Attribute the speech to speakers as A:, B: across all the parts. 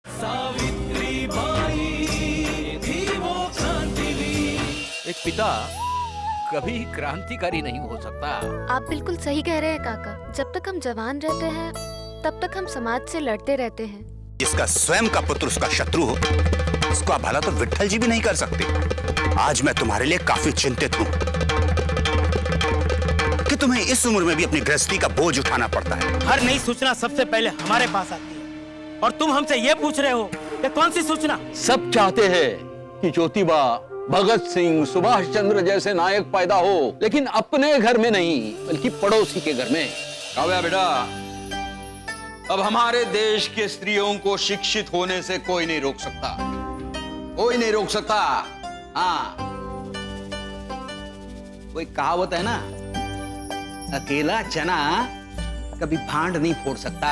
A: Savitri by थी वो क्रांतिवीर।
B: एक पिता कभी क्रांतिकारी नहीं हो सकता।
C: आप बिल्कुल सही कह रहे हैं काका। जब तक हम जवान रहते हैं तब तक हम समाज से लड़ते रहते हैं।
D: जिसका स्वयं का पुत्र उसका शत्रु हो, उसका भला तो विट्ठल जी भी नहीं कर सकते। आज मैं तुम्हारे लिए काफी चिंतित हूँ कि तुम्हें इस उम्र में भी अपनी गृहस्थी का बोझ उठाना पड़ता है।
E: हर नई सूचना सबसे पहले हमारे पास आती है और तुम हमसे ये पूछ रहे हो कि कौन सी सूचना?
B: सब चाहते हैं कि ज्योतिबा, भगत सिंह, सुभाष चंद्र जैसे नायक पैदा हो, लेकिन अपने घर में नहीं बल्कि पड़ोसी के घर में।
F: काव्या बेटा, अब हमारे देश के स्त्रियों को शिक्षित होने से कोई नहीं रोक सकता, कोई नहीं रोक सकता। हाँ, कोई कहावत है ना, अकेला चना कभी भांड नहीं फोड़ सकता।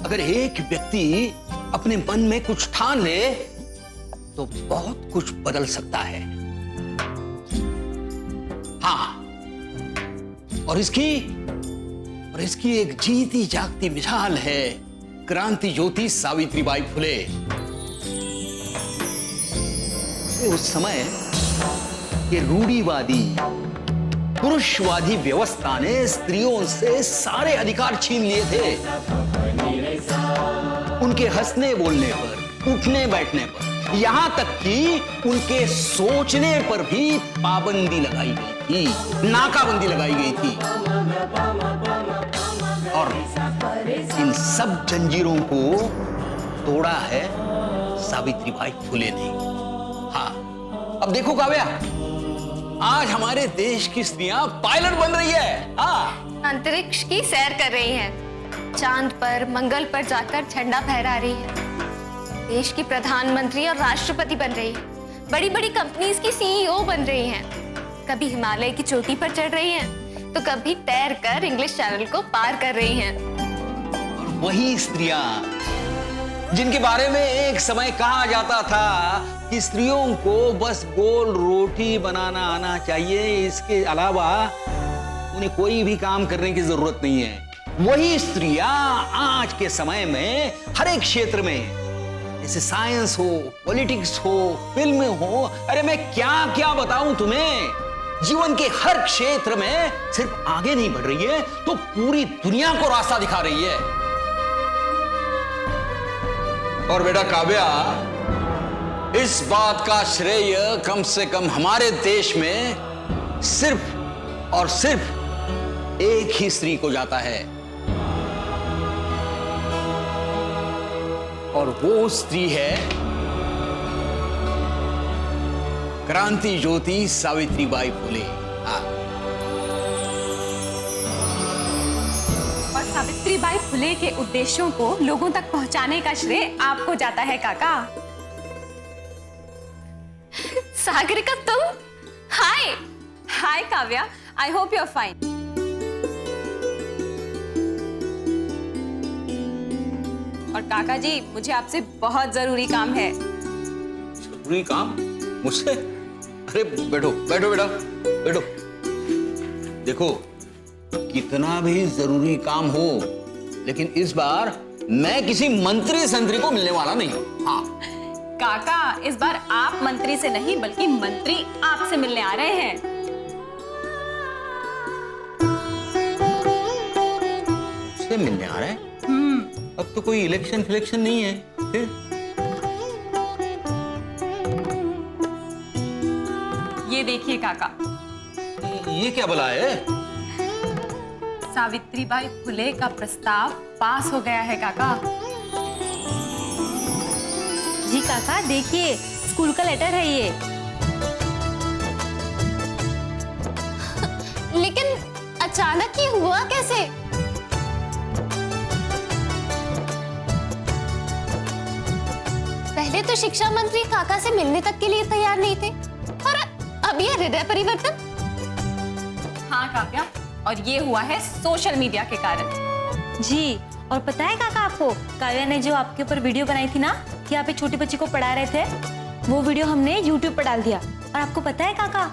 F: अगर एक व्यक्ति अपने मन में कुछ ठान ले तो बहुत कुछ बदल सकता है। हाँ, और इसकी एक जीती जागती मिसाल है क्रांति ज्योति सावित्रीबाई फुले। उस समय ये रूढ़िवादी पुरुषवादी व्यवस्था ने स्त्रियों से सारे अधिकार छीन लिए थे। उनके हंसने बोलने पर, उठने बैठने पर, यहां तक कि उनके सोचने पर भी पाबंदी लगाई गई थी, नाकाबंदी लगाई गई थी। और इन सब जंजीरों को तोड़ा है सावित्रीबाई फुले ने। हाँ, अब देखो काव्या, आज हमारे देश की स्त्रियां पायलट बन रही है। हाँ,
C: अंतरिक्ष की सैर कर रही हैं, चांद पर, मंगल पर जाकर झंडा फहरा रही है, देश की प्रधानमंत्री और राष्ट्रपति बन रही है, बड़ी बड़ी कंपनीज की सीईओ बन रही हैं, कभी हिमालय की चोटी पर चढ़ रही हैं, तो कभी तैर कर इंग्लिश चैनल को पार कर रही हैं।
F: और वही स्त्रियां जिनके बारे में एक समय कहा जाता था कि स्त्रियों को बस गोल रोटी बनाना आना चाहिए, इसके अलावा उन्हें कोई भी काम करने की जरूरत नहीं है, वही स्त्रियां आज के समय में हर एक क्षेत्र में, जैसे साइंस हो, पॉलिटिक्स हो, फिल्म हो, अरे मैं क्या क्या बताऊं तुम्हें, जीवन के हर क्षेत्र में सिर्फ आगे नहीं बढ़ रही है तो पूरी दुनिया को रास्ता दिखा रही है। और बेटा काव्या, इस बात का श्रेय कम से कम हमारे देश में सिर्फ और सिर्फ एक ही स्त्री को जाता है, और वो स्त्री है क्रांति ज्योति सावित्रीबाई फुले।
G: और सावित्रीबाई फुले के उद्देश्यों को लोगों तक पहुंचाने का श्रेय आपको जाता है काका।
C: सागरिका, तुम? Hi.
G: Hi Kavya, I hope you are fine. और काका जी, मुझे आपसे बहुत जरूरी काम है।
F: जरूरी काम? मुझसे? अरे बैठो बैठो बेटा, बैठो। देखो, कितना भी जरूरी काम हो, लेकिन इस बार मैं किसी मंत्री संतरी को मिलने वाला नहीं हूं। हाँ
G: काका, इस बार आप मंत्री से नहीं बल्कि मंत्री आपसे मिलने आ रहे हैं।
F: मुझसे मिलने आ रहे हैं? अब तो कोई इलेक्शन फिलेक्शन नहीं है फिर?
G: ये देखिए काका,
F: ये क्या भला है?
G: सावित्रीबाई फुले का प्रस्ताव पास हो गया है काका।
H: जी काका, देखिए स्कूल का लेटर है ये।
C: लेकिन अचानक ये हुआ कैसे? पहले तो शिक्षा मंत्री काका से मिलने तक के लिए तैयार नहीं थे, और अब ये हृदय परिवर्तन।
G: हाँ काव्या, और ये हुआ है सोशल मीडिया के कारण।
H: जी, और पता है काका आपको, काव्या ने जो आपके ऊपर वीडियो बनाई थी ना कि आप एक छोटी बच्ची को पढ़ा रहे थे, वो वीडियो हमने YouTube पर डाल दिया। और आपको पता है काका,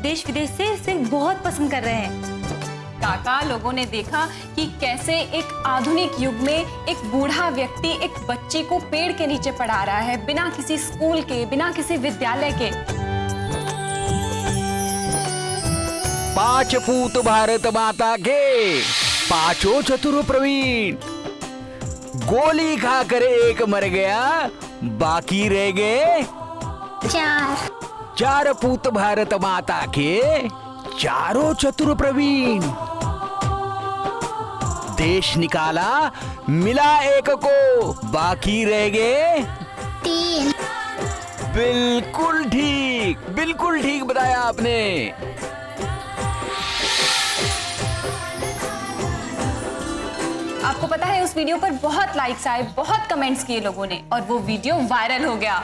H: देश विदेश से इसे बहुत पसंद कर रहे हैं।
G: काका, लोगों ने देखा कि कैसे एक आधुनिक युग में एक बूढ़ा व्यक्ति एक बच्ची को पेड़ के नीचे पढ़ा रहा है, बिना किसी स्कूल के, बिना किसी विद्यालय के।
F: 5 पूत भारत माता के, पांचों चतुर प्रवीण। गोली खाकर एक मर गया, बाकी रह गए 4 पूत भारत माता के, चारों चतुर प्रवीण। देश निकाला, मिला एक को, बाकी रह गए
C: 3।
F: बिल्कुल ठीक बताया आपने।
G: आपको पता है उस वीडियो पर बहुत लाइक्स आए, बहुत कमेंट्स किए लोगों ने और वो वीडियो वायरल हो गया।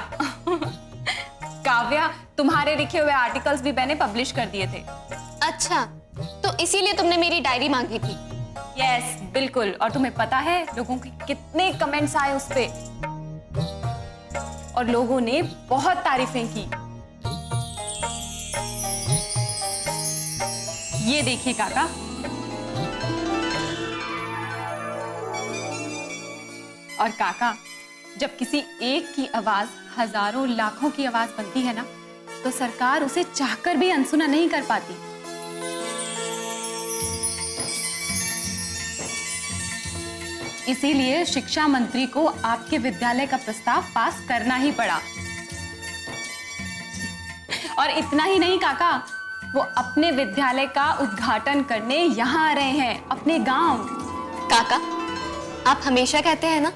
G: काव्या, तुम्हारे लिखे हुए आर्टिकल्स भी मैंने पब्लिश कर दिए थे।
C: अच्छा, तो इसीलिए तुमने मेरी डायरी मांगी थी?
G: यस, बिल्कुल। और तुम्हें पता है लोगों के कितने कमेंट्स आए उस पे, और लोगों ने बहुत तारीफें की। ये देखिए काका, और काका, जब किसी एक की आवाज हजारों लाखों की आवाज बनती है ना, तो सरकार उसे चाहकर भी अनसुना नहीं कर पाती। इसीलिए शिक्षा मंत्री को आपके विद्यालय का प्रस्ताव पास करना ही पड़ा। और इतना ही नहीं काका, वो अपने विद्यालय का उद्घाटन करने यहाँ आ रहे हैं, अपने गांव।
C: काका, आप हमेशा कहते हैं ना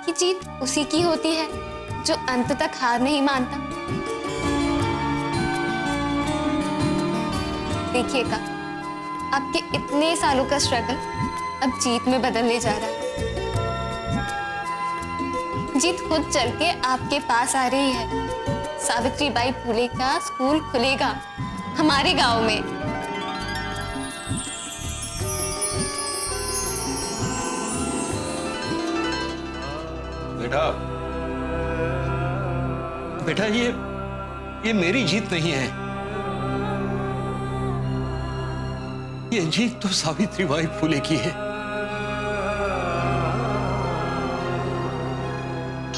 C: कि जीत उसी की होती है जो अंत तक हार नहीं मानता। देखिएगा, आपके इतने सालों का स्ट्रगल अब जीत में बदलने जा रहा है। जीत खुद चल के आपके पास आ रही है। सावित्रीबाई फुले का स्कूल खुलेगा हमारे गांव में।
B: बेटा, ये मेरी जीत नहीं है। ये जीत तो सावित्रीबाई फुले की है।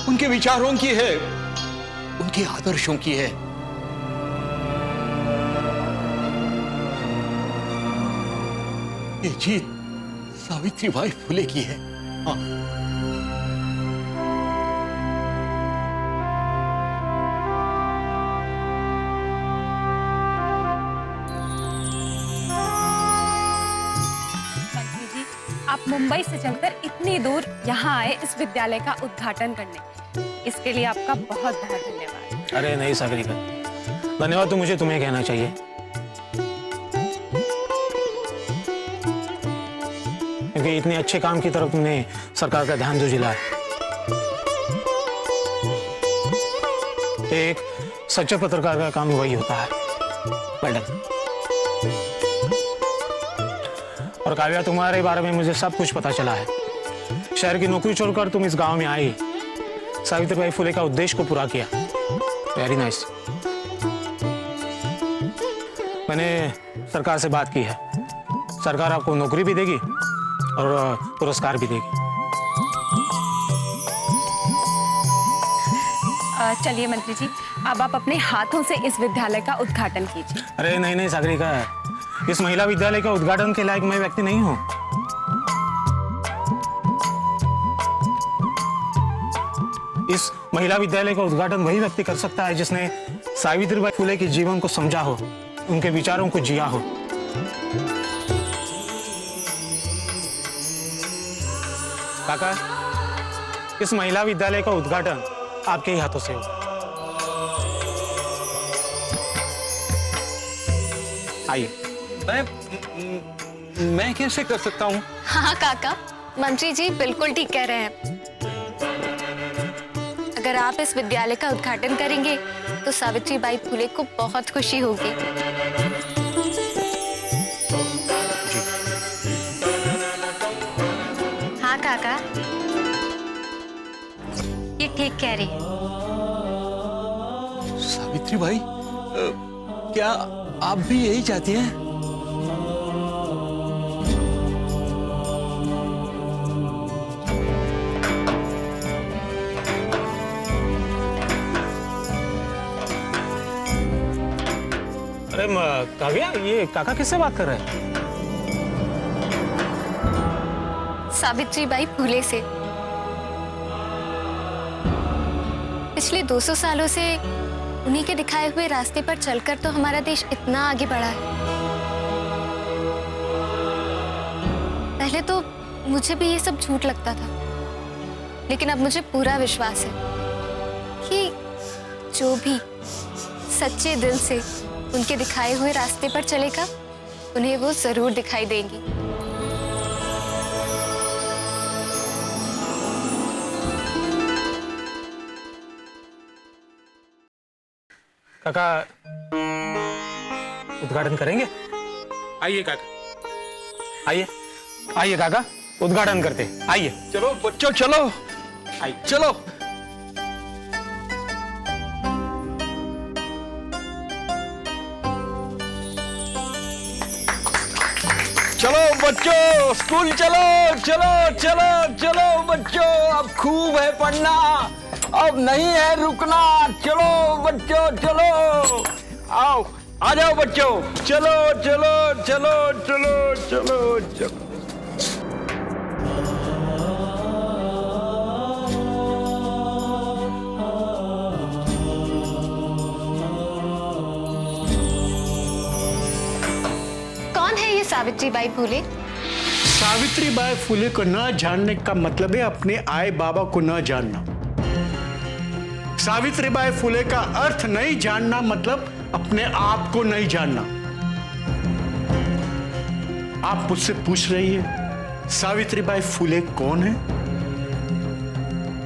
B: उनके विचारों की है, उनके आदर्शों की है। ये जीत सावित्रीबाई फुले की है। हाँ।
G: आप मुंबई से चलकर इतनी दूर यहाँ आए इस विद्यालय का उद्घाटन करने, इसके लिए आपका बहुत बहुत धन्यवाद।
E: अरे नहीं सागरिका, धन्यवाद तो मुझे तुम्हें कहना चाहिए, क्योंकि इतने अच्छे काम की तरफ तुमने सरकार का ध्यान जो दिलाया। एक सच्चे पत्रकार का काम वही होता है। मैडम और काव्या, तुम्हारे बारे में मुझे सब कुछ पता चला है। शहर की नौकरी छोड़कर तुम इस गांव में आई, सावित्रीबाई फुले का उद्देश्य को पूरा किया। Very nice. मैंने सरकार से बात की है, सरकार आपको नौकरी भी देगी और पुरस्कार भी देगी।
G: चलिए मंत्री जी, अब आप अपने हाथों से इस विद्यालय का उद्घाटन कीजिए।
E: अरे नहीं नहीं सागरिका, इस महिला विद्यालय का उद्घाटन के लायक मैं व्यक्ति नहीं हूं। इस महिला विद्यालय का उद्घाटन वही व्यक्ति कर सकता है जिसने सावित्रीबाई फुले के जीवन को समझा हो, उनके विचारों को जिया हो। काका, इस महिला विद्यालय का उद्घाटन आपके ही हाथों से होगा। आइए।
B: मैं कैसे कर सकता हूँ?
C: हाँ काका, मंत्री जी बिल्कुल ठीक कह रहे हैं। अगर आप इस विद्यालय का उद्घाटन करेंगे तो सावित्रीबाई फुले को बहुत खुशी होगी। हाँ काका, ये ठीक कह रही है।
B: सावित्रीबाई क्या आप भी यही चाहती हैं?
E: अरे काव्या, ये काका किससे बात कर रहे हैं?
C: सावित्रीबाई फुले से। पिछले 200 सालों से उन्हीं के दिखाए हुए रास्ते पर चलकर तो हमारा देश इतना आगे बढ़ा है। पहले तो मुझे भी ये सब झूठ लगता था, लेकिन अब मुझे पूरा विश्वास है कि जो भी सच्चे दिल से उनके दिखाए हुए रास्ते पर चलेगा, उन्हें वो जरूर दिखाई देंगी।
E: काका उद्घाटन करेंगे? आइए काका, आइए आइए काका, उद्घाटन करते हैं। आइए
B: चलो बच्चों, चलो
E: आइए।
B: चलो। चलो बच्चों, स्कूल चलो चलो चलो चलो बच्चों, अब खूब है पढ़ना, अब नहीं है रुकना। चलो बच्चों चलो, आओ आ जाओ बच्चों, चलो चलो चलो चलो चलो चलो।
C: कौन है ये सावित्रीबाई फुले?
I: सावित्रीबाई फुले को न जानने का मतलब है अपने आए बाबा को न जानना। सावित्रीबाई फुले का अर्थ नहीं जानना मतलब अपने आप को नहीं जानना। आप मुझसे पूछ रही है सावित्रीबाई फुले कौन है?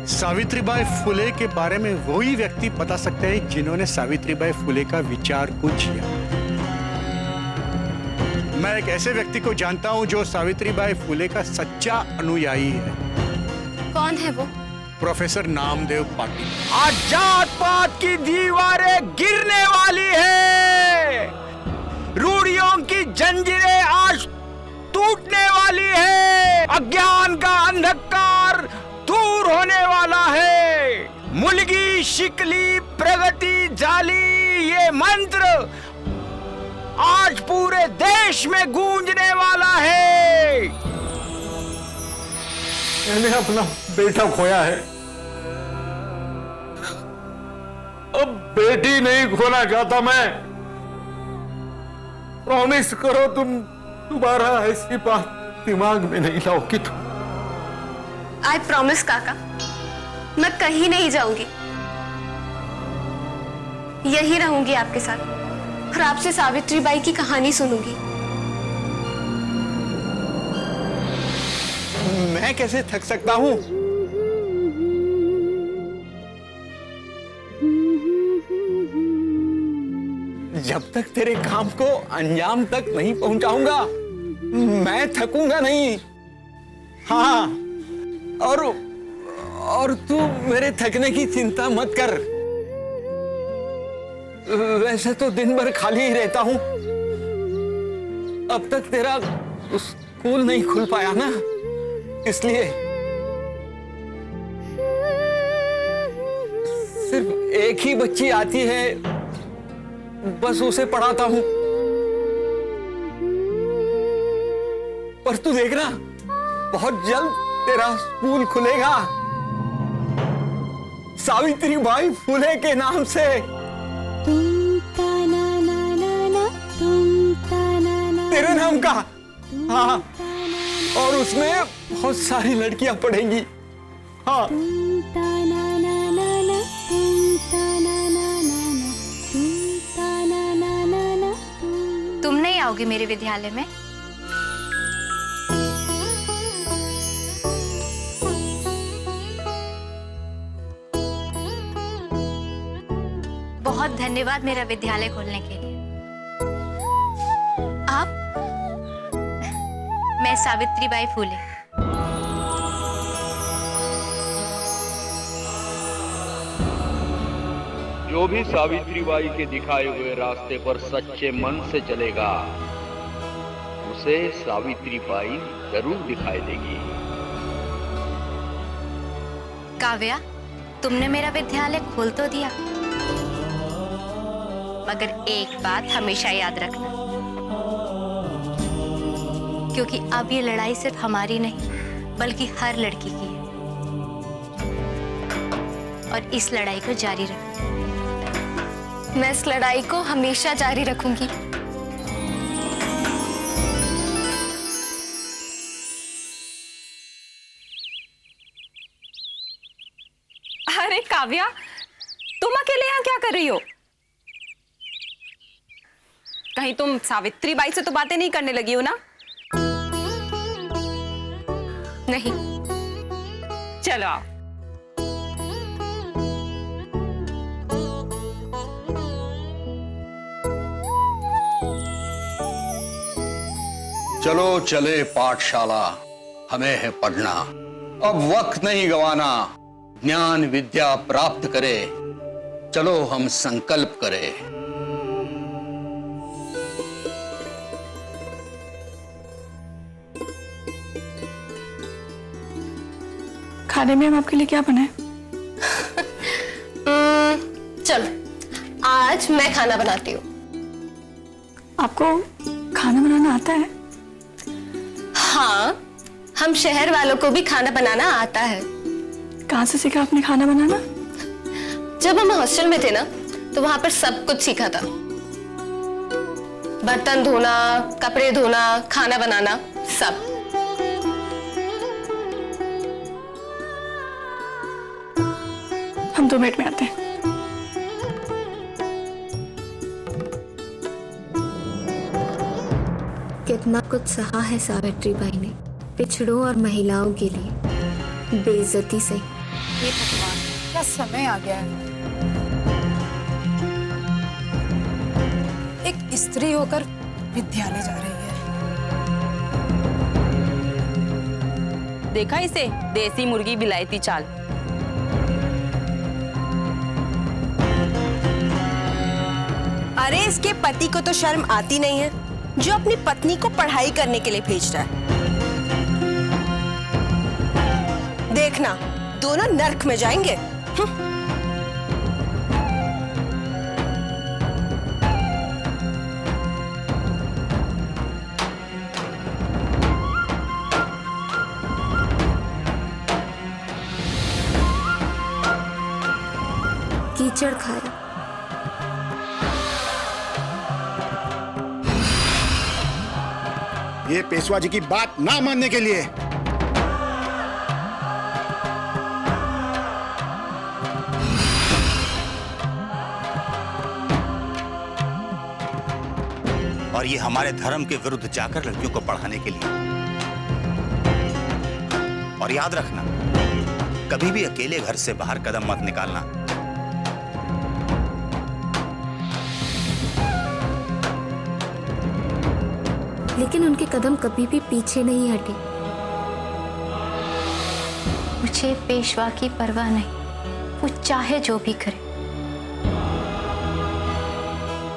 I: सावित्रीबाई फुले के बारे में वही व्यक्ति बता सकते हैं जिन्होंने सावित्रीबाई फुले का विचार को जिया। मैं एक ऐसे व्यक्ति को जानता हूं जो सावित्रीबाई फुले का सच्चा अनुयायी है।
C: कौन है वो?
I: प्रोफेसर नामदेव पाटिल।
B: आज जात पात की दीवारें गिरने वाली है, रूढ़ियों की जंजीरें आज टूटने वाली है, अज्ञान का अंधकार दूर होने वाला है। मुलगी शिकली प्रगति जाली, ये मंत्र आज पूरे देश में गूंजने वाला है।
I: मैंने अपना बेटा खोया है, अब बेटी नहीं खोना चाहता मैं। प्रॉमिस करो तुम दोबारा ऐसी बात दिमाग में नहीं लाओगी तुम।
C: आई प्रॉमिस काका, मैं कहीं नहीं जाऊंगी, यही रहूंगी आपके साथ और आपसे सावित्रीबाई की कहानी सुनूंगी।
B: मैं कैसे थक सकता हूं? जब तक तेरे काम को अंजाम तक नहीं पहुंचाऊंगा, मैं थकूंगा नहीं। हाँ, और तू मेरे थकने की चिंता मत कर। वैसे तो दिन भर खाली ही रहता हूं, अब तक तेरा स्कूल नहीं खुल पाया ना, इसलिए सिर्फ एक ही बच्ची आती है, बस उसे पढ़ाता हूं। पर तू देखना, बहुत जल्द तेरा स्कूल खुलेगा सावित्रीबाई फुले के नाम से। तेरे नाम का। हाँ, और उसमें बहुत सारी लड़कियां पढ़ेंगी। हाँ,
C: तुम नहीं आओगे मेरे विद्यालय में? बहुत धन्यवाद मेरा विद्यालय खोलने के लिए। आप? मैं सावित्रीबाई फुले।
J: जो भी सावित्रीबाई के दिखाए हुए रास्ते पर सच्चे मन से चलेगा उसे सावित्रीबाई जरूर दिखाई देगी।
C: काव्या, तुमने मेरा विद्यालय खोल तो दिया, मगर एक बात हमेशा याद रखना, क्योंकि अब ये लड़ाई सिर्फ हमारी नहीं बल्कि हर लड़की की है, और इस लड़ाई को जारी रखना। मैं इस लड़ाई को हमेशा जारी रखूंगी।
G: अरे काव्या, तुम अकेले यहाँ क्या कर रही हो? कहीं तुम सावित्रीबाई से तो बातें नहीं करने लगी हो ना?
C: नहीं।
G: चलो आओ।
F: चलो चले पाठशाला, हमें है पढ़ना, अब वक्त नहीं गवाना, ज्ञान विद्या प्राप्त करे, चलो हम संकल्प करें।
K: खाने में हम आपके लिए क्या बनाए?
C: चलो, आज मैं खाना बनाती हूँ।
K: आपको खाना बनाना आता है?
C: हाँ, हम शहर वालों को भी खाना बनाना आता है।
K: कहाँ से सीखा आपने खाना बनाना?
C: जब हम हॉस्टल में थे ना, तो वहां पर सब कुछ सीखा था। बर्तन धोना, कपड़े धोना, खाना बनाना, सब।
K: हम 2 मिनट में आते हैं।
L: कितना कुछ सहा है सावित्रीबाई ने पिछड़ों और महिलाओं के लिए, बेइज्जती से।
K: ये भगवान, क्या समय आ गया है। एक स्त्री होकर विद्यालय जा रही है।
G: देखा इसे, देसी मुर्गी बिलायती चाल।
M: अरे इसके पति को तो शर्म आती नहीं है, जो अपनी पत्नी को पढ़ाई करने के लिए भेज रहा है। देखना, दोनों नर्क में जाएंगे।
L: कीचड़ खा रहा।
N: ये पेशवा जी की बात ना मानने के लिए।
D: और ये हमारे धर्म के विरुद्ध जाकर लड़कियों को पढ़ाने के लिए। और याद रखना, कभी भी अकेले घर से बाहर कदम मत निकालना।
L: लेकिन उनके कदम कभी भी पीछे नहीं हटे।
C: मुझे पेशवा की परवाह नहीं, वो चाहे जो भी करे।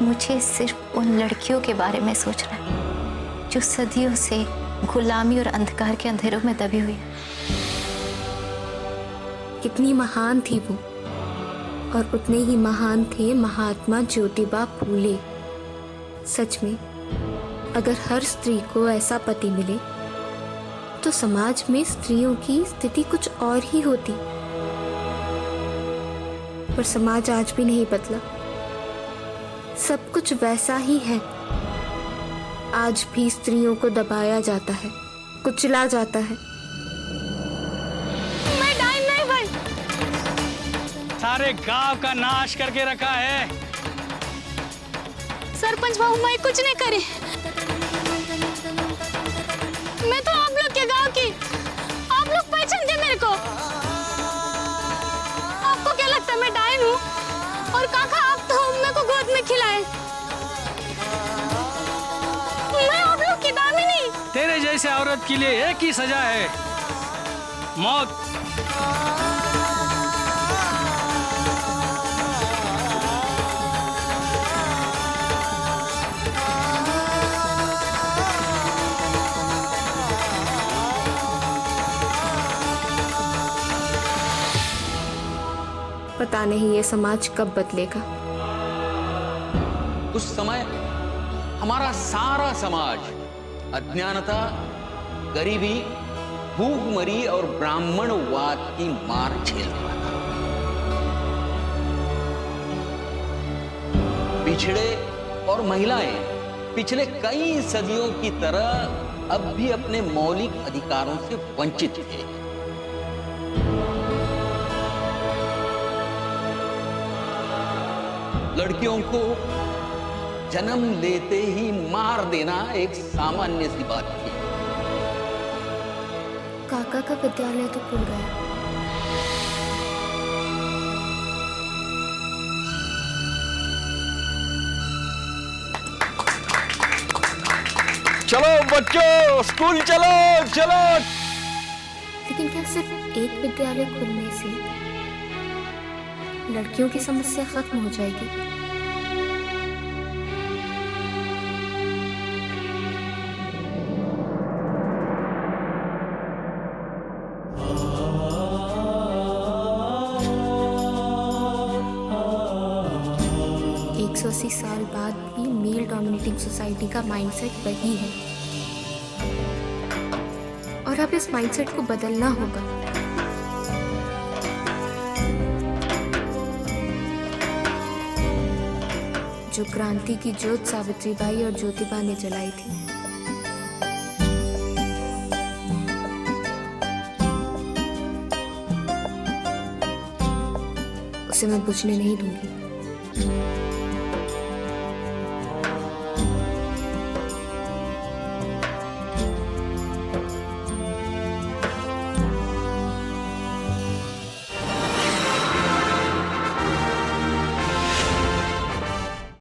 C: मुझे सिर्फ उन लड़कियों के बारे में सोचना है जो सदियों से गुलामी और अंधकार के अंधेरों में दबी हुई है।
L: कितनी महान थी वो, और उतने ही महान थे महात्मा ज्योतिबा फूले। सच में अगर हर स्त्री को ऐसा पति मिले तो समाज में स्त्रियों की स्थिति कुछ और ही होती। पर समाज आज भी नहीं बदला, सब कुछ वैसा ही है। आज भी स्त्रियों को दबाया जाता है, कुचला जाता है।
C: मैं डाइन नहीं बन।
B: सारे गांव का नाश करके रखा है।
C: सरपंच बाबू, मैं कुछ नहीं करी। मैं तो आप लोग के गांव की। आप लोग पहचानते मेरे को। आपको क्या लगता है मैं डाइन हूँ? और काका, आप तो मेरे को गोद में खिलाए। मैं आप लोग की दामिनी।
B: तेरे जैसे औरत के लिए एक ही सजा है, मौत।
L: पता नहीं ये समाज कब बदलेगा।
F: उस समय हमारा सारा समाज अज्ञानता, गरीबी, भूखमरी और ब्राह्मणवाद की मार झेल रहा था। पिछड़े और महिलाएं पिछले कई सदियों की तरह अब भी अपने मौलिक अधिकारों से वंचित थे। लड़कियों को जन्म लेते ही मार देना एक सामान्य सी बात थी।
L: काका का विद्यालय तो खुल गया।
B: चलो बच्चों, स्कूल चलो चलो।
L: लेकिन क्या सिर्फ एक विद्यालय खुलने से लड़कियों की समस्या खत्म हो जाएगी? अस्सी साल बाद भी मेल डोमिनेटिंग सोसाइटी का माइंडसेट वही है और अब इस माइंडसेट को बदलना होगा। जो क्रांति की ज्योत सावित्रीबाई और ज्योतिबा ने जलाई थी, उसे मैं बुझने नहीं दूंगी।